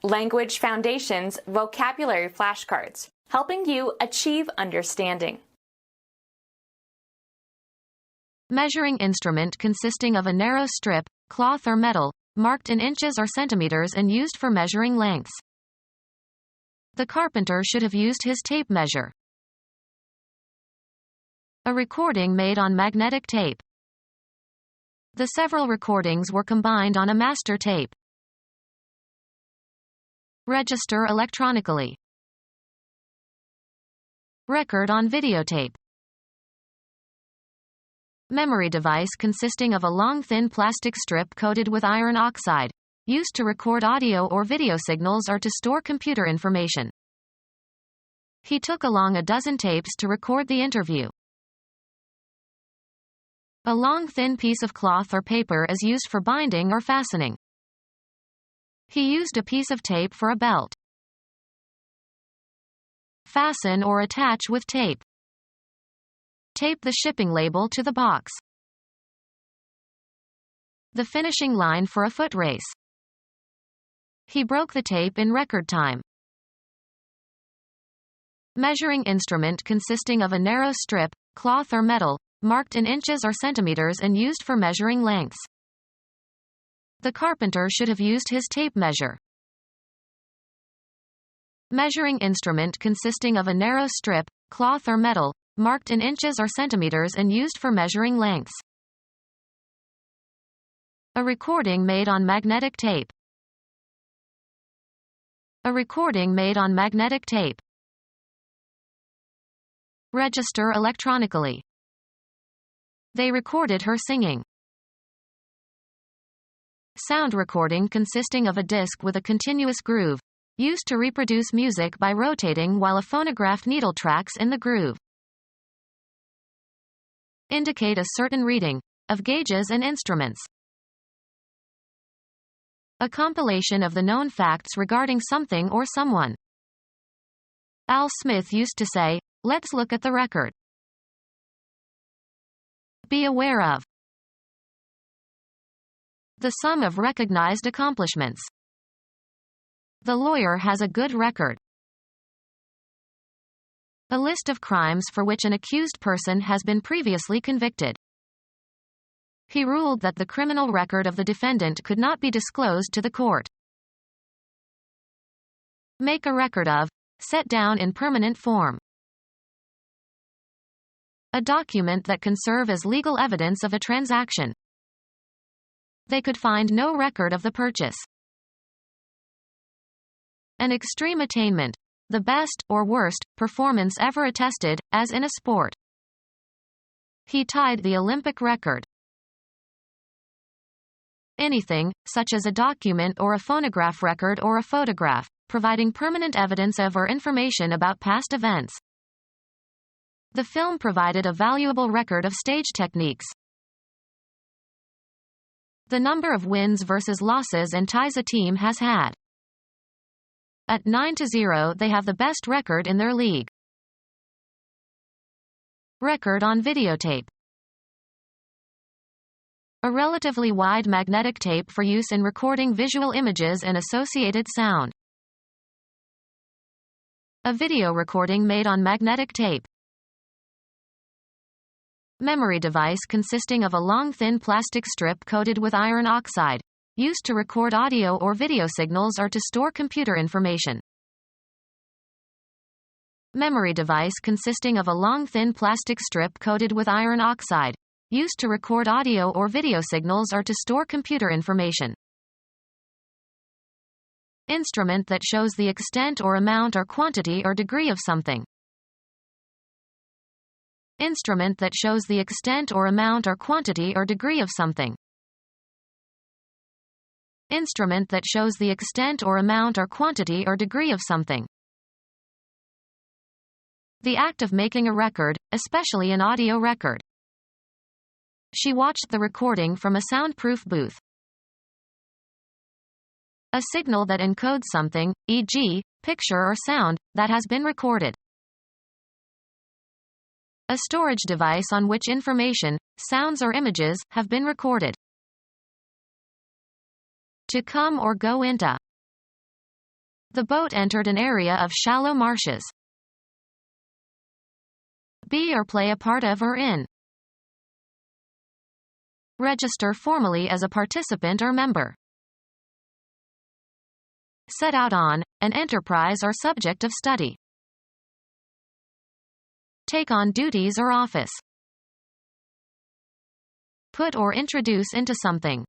Language Foundations Vocabulary Flashcards, helping you achieve understanding. Measuring instrument consisting of a narrow strip, cloth or metal, marked in inches or centimeters and used for measuring lengths. The carpenter should have used his tape measure. A recording made on magnetic tape. The several recordings were combined on a master tape. Register electronically. Record on videotape. Memory device consisting of a long thin plastic strip coated with iron oxide, used to record audio or video signals or to store computer information. He took along a dozen tapes to record the interview. A long thin piece of cloth or paper is used for binding or fastening. He used a piece of tape for a belt. Fasten or attach with tape. Tape the shipping label to the box. The finishing line for a foot race. He broke the tape in record time. Measuring instrument consisting of a narrow strip, cloth or metal, marked in inches or centimeters and used for measuring lengths. The carpenter should have used his tape measure. Measuring instrument consisting of a narrow strip, cloth or metal, marked in inches or centimeters and used for measuring lengths. A recording made on magnetic tape. A recording made on magnetic tape. Register electronically. They recorded her singing. Sound recording consisting of a disc with a continuous groove, used to reproduce music by rotating while a phonograph needle tracks in the groove. Indicate a certain reading, of gauges and instruments. A compilation of the known facts regarding something or someone. Al Smith used to say, "Let's look at the record." Be aware of. The sum of recognized accomplishments. The lawyer has a good record. A list of crimes for which an accused person has been previously convicted. He ruled that the criminal record of the defendant could not be disclosed to the court. Make a record of. Set down in permanent form. A document that can serve as legal evidence of a transaction. They could find no record of the purchase. An extreme attainment. The best, or worst, performance ever attested, as in a sport. He tied the Olympic record. Anything, such as a document or a phonograph record or a photograph, providing permanent evidence of or information about past events. The film provided a valuable record of stage techniques. The number of wins versus losses and ties a team has had. At 9-0, they have the best record in their league. Record on videotape. A relatively wide magnetic tape for use in recording visual images and associated sound. A video recording made on magnetic tape. Memory device consisting of a long thin plastic strip coated with iron oxide, used to record audio or video signals or to store computer information. Memory device consisting of a long thin plastic strip coated with iron oxide, used to record audio or video signals or to store computer information. Instrument that shows the extent or amount or quantity or degree of something. Instrument that shows the extent or amount or quantity or degree of something. Instrument that shows the extent or amount or quantity or degree of something. The act of making a record, especially an audio record. She watched the recording from a soundproof booth. A signal that encodes something, e.g., picture or sound, that has been recorded. A storage device on which information, sounds or images, have been recorded. To come or go into. The boat entered an area of shallow marshes. Be or play a part of or in. Register formally as a participant or member. Set out on, an enterprise or subject of study. Take on duties or office. Put or introduce into something.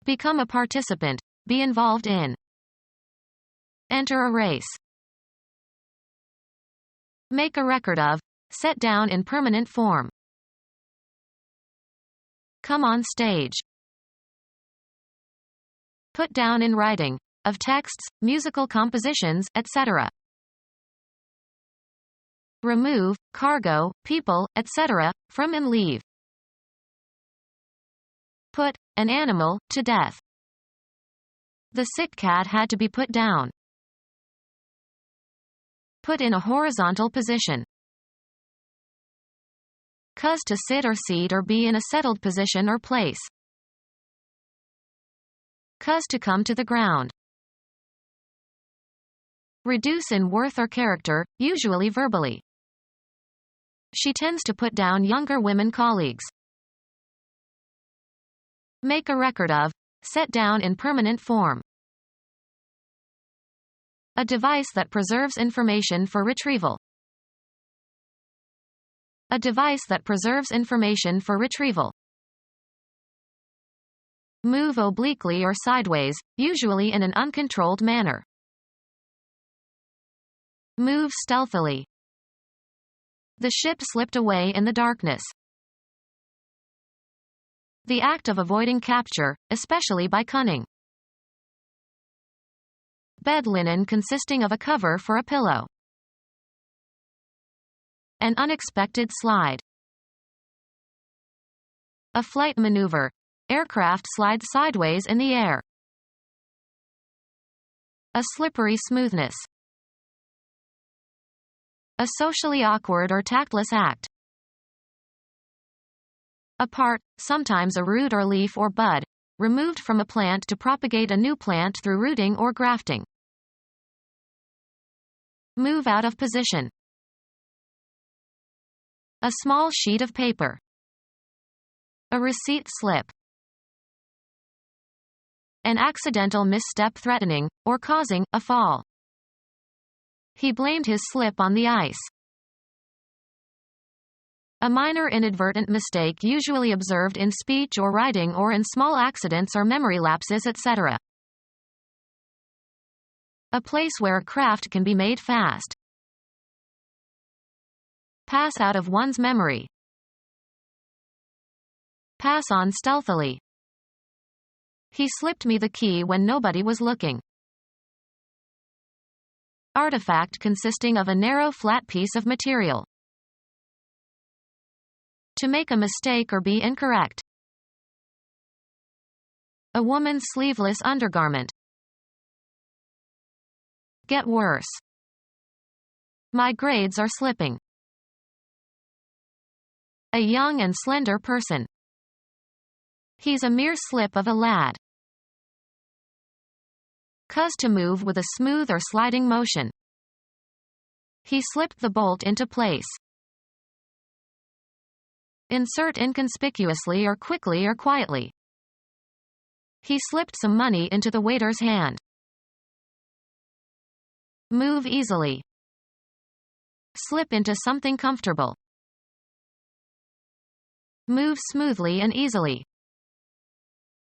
Become a participant, be involved in. Enter a race. Make a record of, set down in permanent form. Come on stage. Put down in writing, of texts, musical compositions, etc. Remove, cargo, people, etc., from and leave. Put, an animal, to death. The sick cat had to be put down. Put in a horizontal position. Cause to sit or seat or be in a settled position or place. Cause to come to the ground. Reduce in worth or character, usually verbally. She tends to put down younger women colleagues. Make a record of, set down in permanent form. A device that preserves information for retrieval. A device that preserves information for retrieval. Move obliquely or sideways, usually in an uncontrolled manner. Move stealthily. The ship slipped away in the darkness. The act of avoiding capture, especially by cunning. Bed linen consisting of a cover for a pillow. An unexpected slide. A flight maneuver. Aircraft slides sideways in the air. A slippery smoothness. A socially awkward or tactless act. A part, sometimes a root or leaf or bud, removed from a plant to propagate a new plant through rooting or grafting. Move out of position. A small sheet of paper. A receipt slip. An accidental misstep threatening, or causing, a fall. He blamed his slip on the ice. A minor inadvertent mistake usually observed in speech or writing or in small accidents or memory lapses, etc. A place where a craft can be made fast. Pass out of one's memory. Pass on stealthily. He slipped me the key when nobody was looking. Artifact consisting of a narrow flat piece of material. To make a mistake or be incorrect. A woman's sleeveless undergarment. Get worse. My grades are slipping. A young and slender person. He's a mere slip of a lad. Cause to move with a smooth or sliding motion. He slipped the bolt into place. Insert inconspicuously or quickly or quietly. He slipped some money into the waiter's hand. Move easily. Slip into something comfortable. Move smoothly and easily.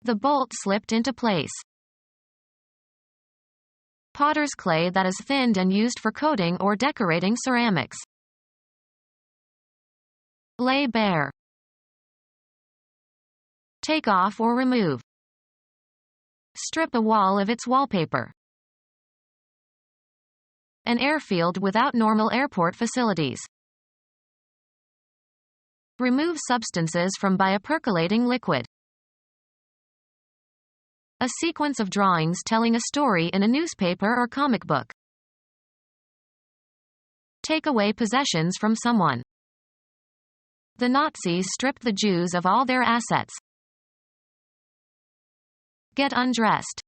The bolt slipped into place. Potter's clay that is thinned and used for coating or decorating ceramics. Lay bare. Take off or remove. Strip a wall of its wallpaper. An airfield without normal airport facilities. Remove substances from by a percolating liquid. A sequence of drawings telling a story in a newspaper or comic book. Take away possessions from someone. The Nazis stripped the Jews of all their assets. Get undressed.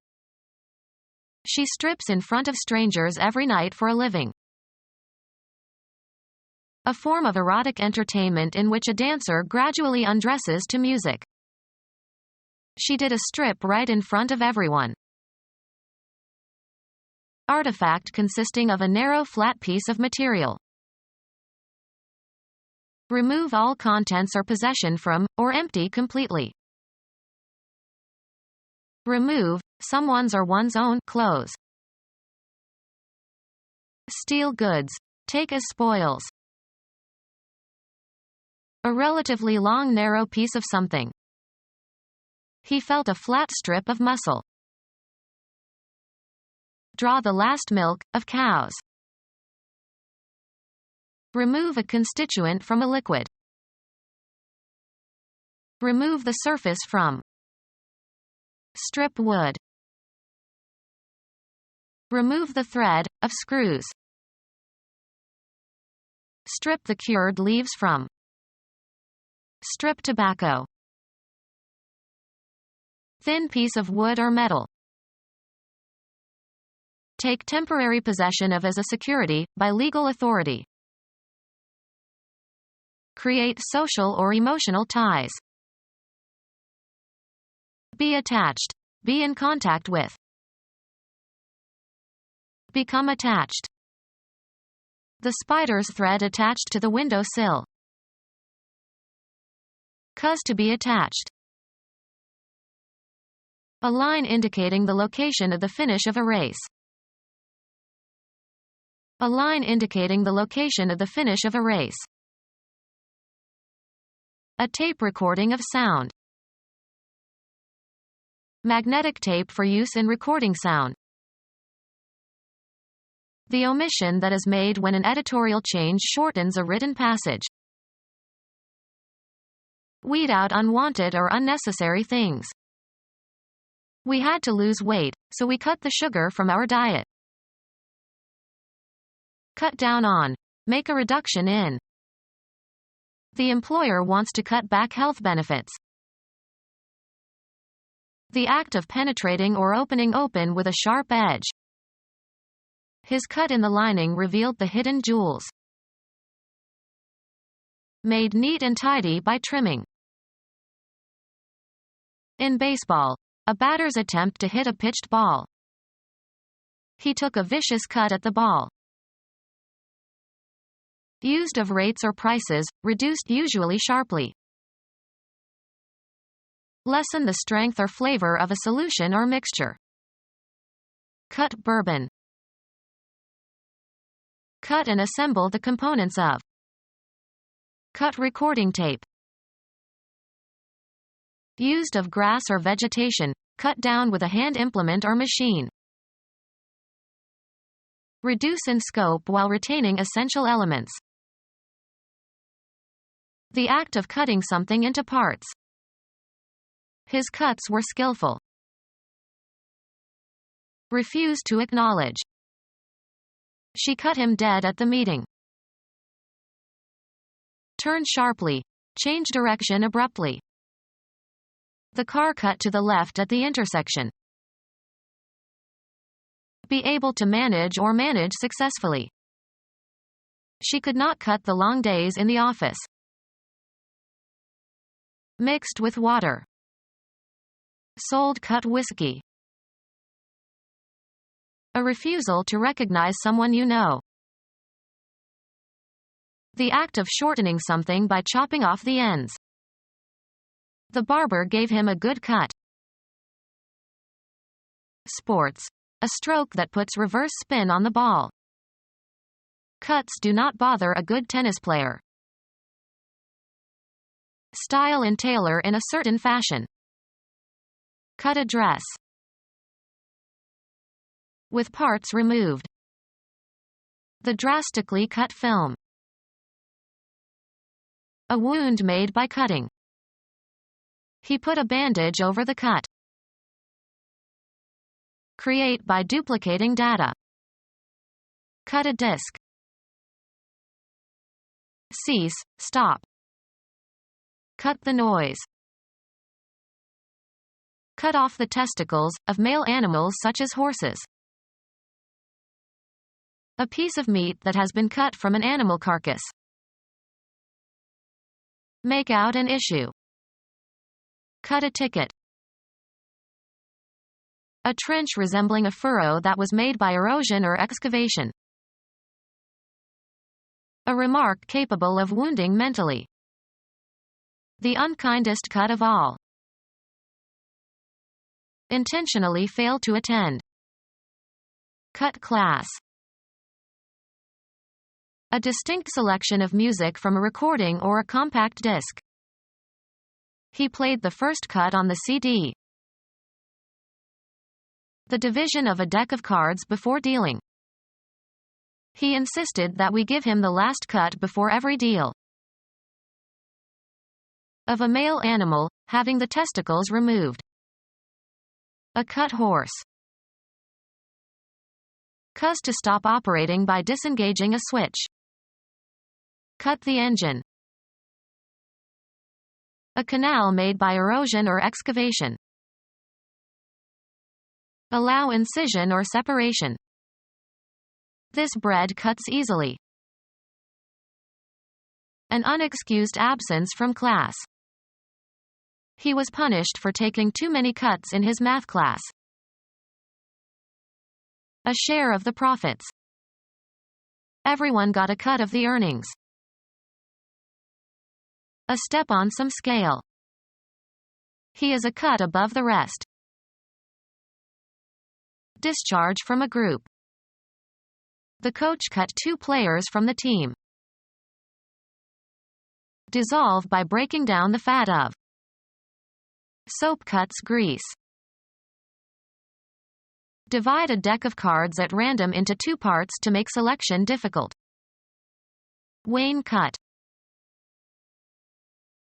She strips in front of strangers every night for a living. A form of erotic entertainment in which a dancer gradually undresses to music. She did a strip right in front of everyone. Artifact consisting of a narrow flat piece of material. Remove all contents or possession from, or empty completely. Remove, someone's or one's own, clothes. Steal goods. Take as spoils. A relatively long narrow piece of something. He felt a flat strip of muscle. Draw the last milk, of cows. Remove a constituent from a liquid. Remove the surface from. Strip wood. Remove the thread, of screws. Strip the cured leaves from. Strip tobacco. Thin piece of wood or metal. Take temporary possession of as a security, by legal authority. Create social or emotional ties. Be attached. Be in contact with. Become attached. The spider's thread attached to the window sill. Cause to be attached. A line indicating the location of the finish of a race. A line indicating the location of the finish of a race. A tape recording of sound. Magnetic tape for use in recording sound. The omission that is made when an editorial change shortens a written passage. Weed out unwanted or unnecessary things. We had to lose weight, so we cut the sugar from our diet. Cut down on. Make a reduction in. The employer wants to cut back health benefits. The act of penetrating or opening open with a sharp edge. His cut in the lining revealed the hidden jewels. Made neat and tidy by trimming. In baseball, a batter's attempt to hit a pitched ball. He took a vicious cut at the ball. Used of rates or prices, reduced usually sharply. Lessen the strength or flavor of a solution or mixture. Cut bourbon. Cut and assemble the components of. Cut recording tape. Used of grass or vegetation, cut down with a hand implement or machine. Reduce in scope while retaining essential elements. The act of cutting something into parts. His cuts were skillful. Refuse to acknowledge. She cut him dead at the meeting. Turn sharply. Change direction abruptly. The car cut to the left at the intersection. Be able to manage or manage successfully. She could not cut the long days in the office. Mixed with water. Sold cut whiskey. A refusal to recognize someone you know. The act of shortening something by chopping off the ends. The barber gave him a good cut. Sports. A stroke that puts reverse spin on the ball. Cuts do not bother a good tennis player. Style and tailor in a certain fashion. Cut a dress. With parts removed. The drastically cut film. A wound made by cutting. He put a bandage over the cut. Create by duplicating data. Cut a disk. Cease, stop. Cut the noise. Cut off the testicles, of male animals such as horses. A piece of meat that has been cut from an animal carcass. Make out an issue. Cut a ticket. A trench resembling a furrow that was made by erosion or excavation. A remark capable of wounding mentally. The unkindest cut of all. Intentionally fail to attend. Cut class. A distinct selection of music from a recording or a compact disc. He played the first cut on the CD. The division of a deck of cards before dealing. He insisted that we give him the last cut before every deal. Of a male animal, having the testicles removed. A cut horse. Cuss to stop operating by disengaging a switch. Cut the engine. A canal made by erosion or excavation. Allow incision or separation. This bread cuts easily. An unexcused absence from class. He was punished for taking too many cuts in his math class. A share of the profits. Everyone got a cut of the earnings. A step on some scale. He is a cut above the rest. Discharge from a group. The coach cut 2 players from the team. Dissolve by breaking down the fat of. Soap cuts grease. Divide a deck of cards at random into 2 parts to make selection difficult. Wayne cut.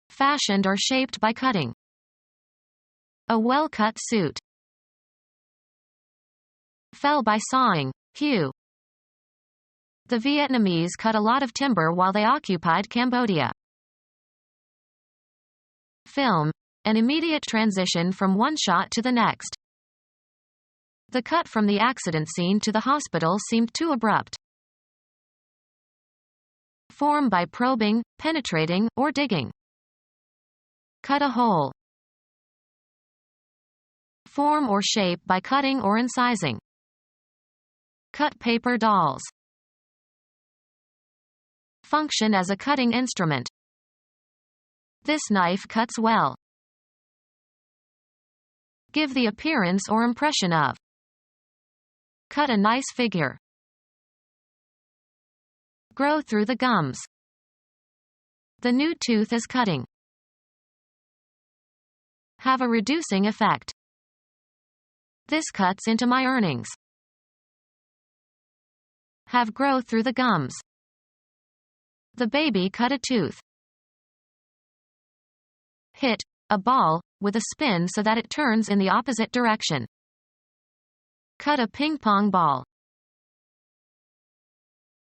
Fashioned or shaped by cutting. A well-cut suit. Fell by sawing, hew. The Vietnamese cut a lot of timber while they occupied Cambodia. Film. An immediate transition from one shot to the next. The cut from the accident scene to the hospital seemed too abrupt. Form by probing, penetrating, or digging. Cut a hole. Form or shape by cutting or incising. Cut paper dolls. Function as a cutting instrument. This knife cuts well. Give the appearance or impression of. Cut a nice figure. Grow through the gums. The new tooth is cutting. Have a reducing effect. This cuts into my earnings. Have growth through the gums. The baby cut a tooth. Hit a ball with a spin so that it turns in the opposite direction. Cut a ping pong ball.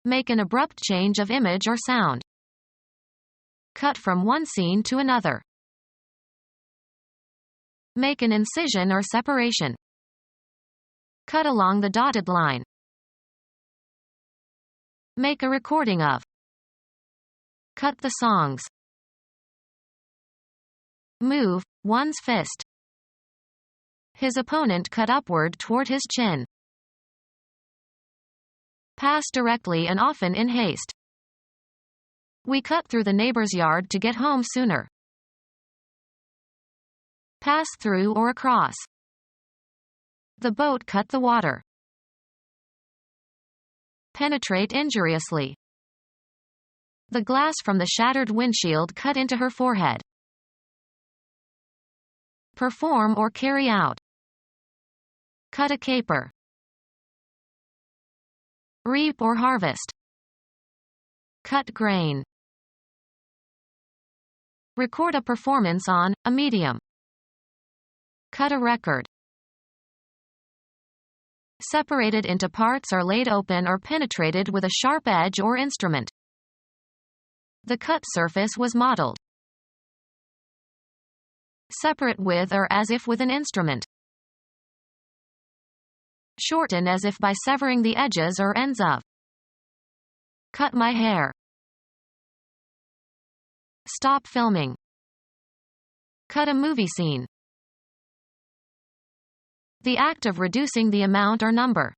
Make an abrupt change of image or sound. Cut from one scene to another. Make an incision or separation. Cut along the dotted line. Make a recording of. Cut the songs. Move one's fist. His opponent cut upward toward his chin. Pass directly and often in haste. We cut through the neighbor's yard to get home sooner. Pass through or across. The boat cut the water. Penetrate injuriously. The glass from the shattered windshield cut into her forehead. Perform or carry out. Cut a caper. Reap or harvest. Cut grain. Record a performance on a medium. Cut a record. Separated into parts or laid open or penetrated with a sharp edge or instrument. The cut surface was modeled. Separate with or as if with an instrument. Shorten as if by severing the edges or ends of. Cut my hair. Stop filming. Cut a movie scene. The act of reducing the amount or number.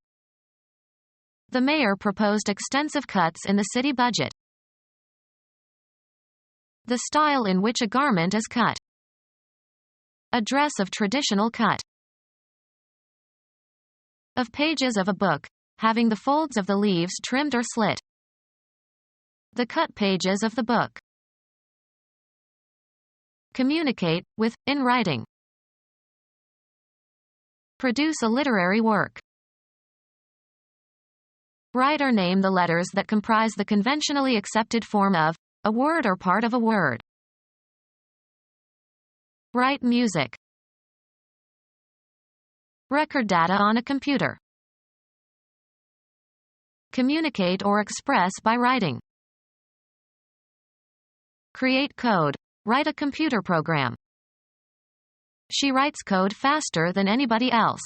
The mayor proposed extensive cuts in the city budget. The style in which a garment is cut. A dress of traditional cut. Of pages of a book, having the folds of the leaves trimmed or slit. The cut pages of the book. Communicate with, in writing. Produce a literary work. Write or name the letters that comprise the conventionally accepted form of a word or part of a word. Write music. Record data on a computer. Communicate or express by writing. Create code. Write a computer program. She writes code faster than anybody else.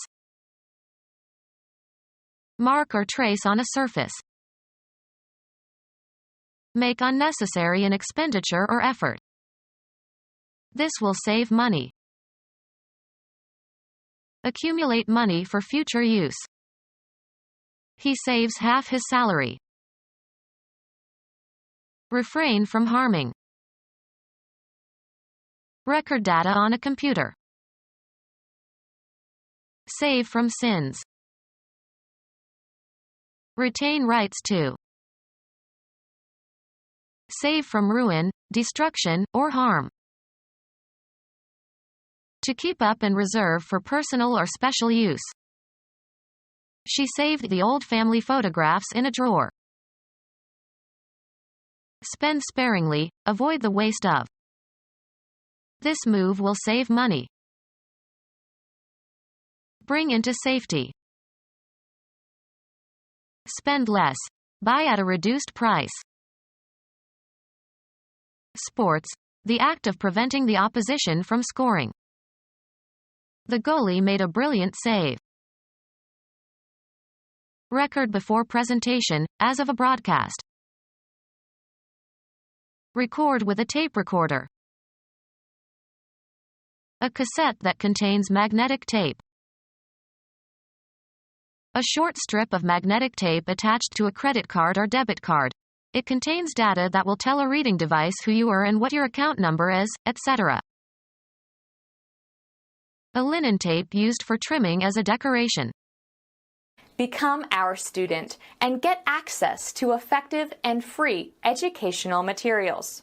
Mark or trace on a surface. Make unnecessary an expenditure or effort. This will save money. Accumulate money for future use. He saves half his salary. Refrain from harming. Record data on a computer. Save from sins. Retain rights to. Save from ruin, destruction, or harm. To keep up and reserve for personal or special use. She saved the old family photographs in a drawer. Spend sparingly, avoid the waste of. This move will save money. Bring into safety. Spend less. Buy at a reduced price. Sports. The act of preventing the opposition from scoring. The goalie made a brilliant save. Record before presentation, as of a broadcast. Record with a tape recorder. A cassette that contains magnetic tape. A short strip of magnetic tape attached to a credit card or debit card. It contains data that will tell a reading device who you are and what your account number is, etc. A linen tape used for trimming as a decoration. Become our student and get access to effective and free educational materials.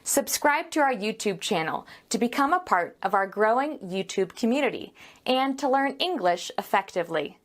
Subscribe to our YouTube channel to become a part of our growing YouTube community and to learn English effectively.